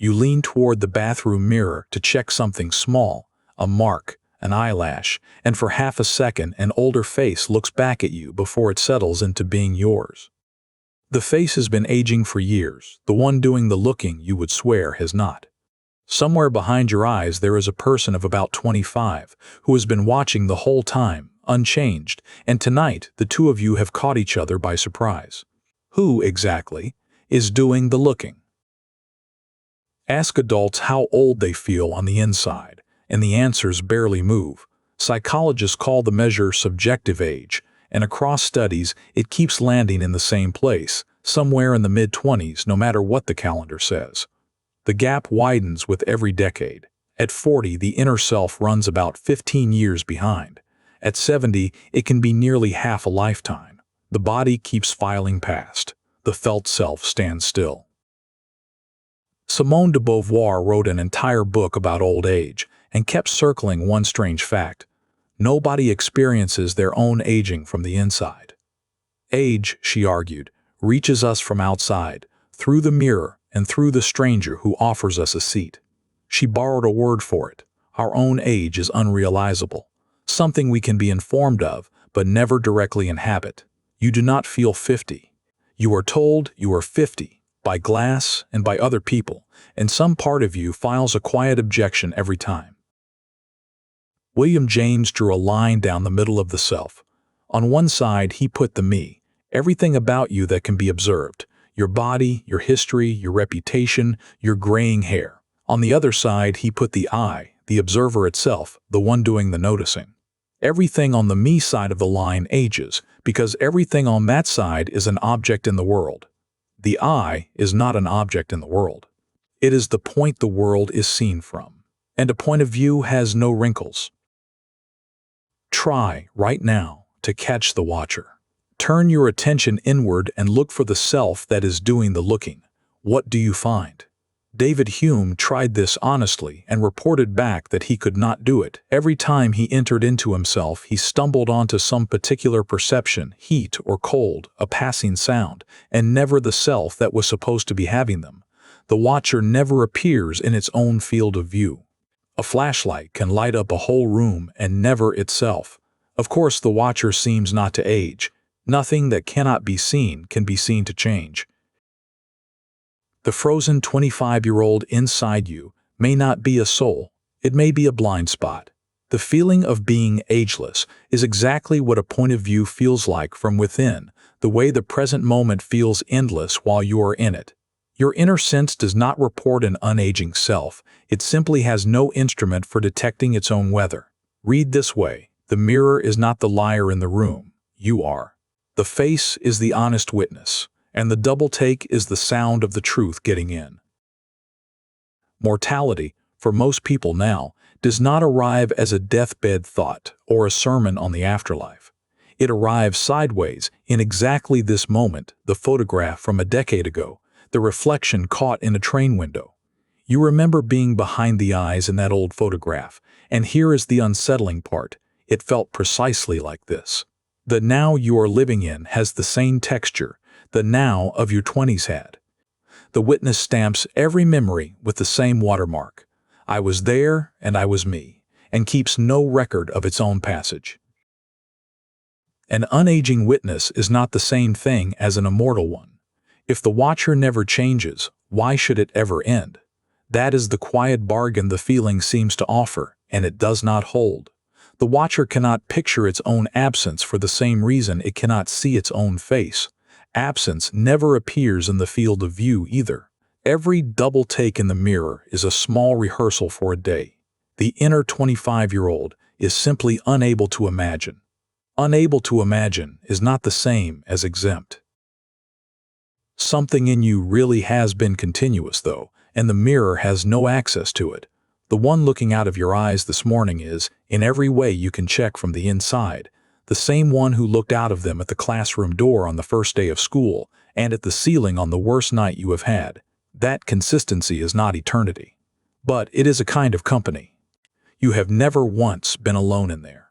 You lean toward the bathroom mirror to check something small, a mark, an eyelash, and for half a second an older face looks back at you before it settles into being yours. The face has been aging for years, the one doing the looking you would swear has not. Somewhere behind your eyes there is a person of about 25 who has been watching the whole time, unchanged, and tonight the two of you have caught each other by surprise. Who, exactly, is doing the looking? Ask adults how old they feel on the inside, and the answers barely move. Psychologists call the measure subjective age, and across studies it keeps landing in the same place, somewhere in the mid-20s no matter what the calendar says. The gap widens with every decade. At 40, the inner self runs about 15 years behind. At 70, it can be nearly half a lifetime. The body keeps filing past. The felt self stands still. Simone de Beauvoir wrote an entire book about old age and kept circling one strange fact. Nobody experiences their own aging from the inside. Age, she argued, reaches us from outside, through the mirror and through the stranger who offers us a seat. She borrowed a word for it. Our own age is unrealizable, something we can be informed of but never directly inhabit. You do not feel 50. You are told you are 50 by glass and by other people, and some part of you files a quiet objection every time. William James drew a line down the middle of the self. On one side he put the me, everything about you that can be observed, your body, your history, your reputation, your graying hair. On the other side he put the I, the observer itself, the one doing the noticing. Everything on the me side of the line ages, because everything on that side is an object in the world. The I is not an object in the world. It is the point the world is seen from, and a point of view has no wrinkles. Try, right now, to catch the watcher. Turn your attention inward and look for the self that is doing the looking. What do you find? David Hume tried this honestly and reported back that he could not do it. Every time he entered into himself, he stumbled onto some particular perception, heat or cold, a passing sound, and never the self that was supposed to be having them. The watcher never appears in its own field of view. A flashlight can light up a whole room and never itself. Of course, the watcher seems not to age. Nothing that cannot be seen can be seen to change. The frozen 25-year-old inside you may not be a soul. It may be a blind spot. The feeling of being ageless is exactly what a point of view feels like from within, the way the present moment feels endless while you are in it. Your inner sense does not report an unaging self. It simply has no instrument for detecting its own weather. Read this way: the mirror is not the liar in the room. You are. The face is the honest witness, and the double take is the sound of the truth getting in. Mortality, for most people now, does not arrive as a deathbed thought or a sermon on the afterlife. It arrives sideways in exactly this moment, the photograph from a decade ago, the reflection caught in a train window. You remember being behind the eyes in that old photograph, and here is the unsettling part. It felt precisely like this. The now you are living in has the same texture the now of your 20s had. The witness stamps every memory with the same watermark. I was there and I was me, and keeps no record of its own passage. An unaging witness is not the same thing as an immortal one. If the watcher never changes, why should it ever end? That is the quiet bargain the feeling seems to offer, and it does not hold. The watcher cannot picture its own absence for the same reason it cannot see its own face. Absence never appears in the field of view either. Every double take in the mirror is a small rehearsal for a day. The inner 25-year-old is simply unable to imagine. Unable to imagine is not the same as exempt. Something in you really has been continuous, though, and the mirror has no access to it. The one looking out of your eyes this morning is, in every way you can check from the inside, the same one who looked out of them at the classroom door on the first day of school and at the ceiling on the worst night you have had. That consistency is not eternity. But it is a kind of company. You have never once been alone in there.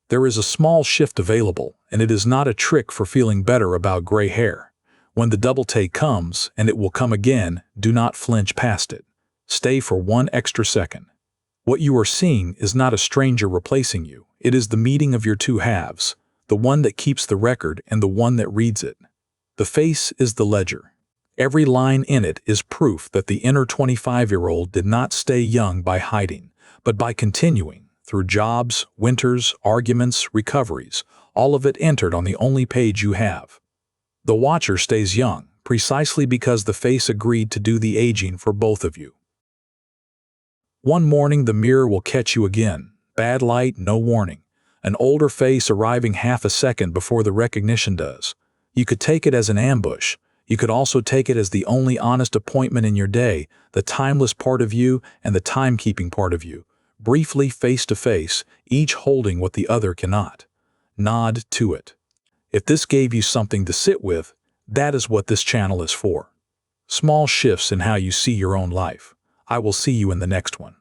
There is a small shift available, and it is not a trick for feeling better about gray hair. When the double take comes, and it will come again, do not flinch past it. Stay for 1 extra second. What you are seeing is not a stranger replacing you. It is the meeting of your two halves, the one that keeps the record and the one that reads it. The face is the ledger. Every line in it is proof that the inner 25-year-old did not stay young by hiding, but by continuing, through jobs, winters, arguments, recoveries, all of it entered on the only page you have. The watcher stays young, precisely because the face agreed to do the aging for both of you. One morning the mirror will catch you again. Bad light, no warning. An older face arriving half a second before the recognition does. You could take it as an ambush. You could also take it as the only honest appointment in your day, the timeless part of you and the timekeeping part of you, briefly face to face, each holding what the other cannot. Nod to it. If this gave you something to sit with, that is what this channel is for. Small shifts in how you see your own life. I will see you in the next one.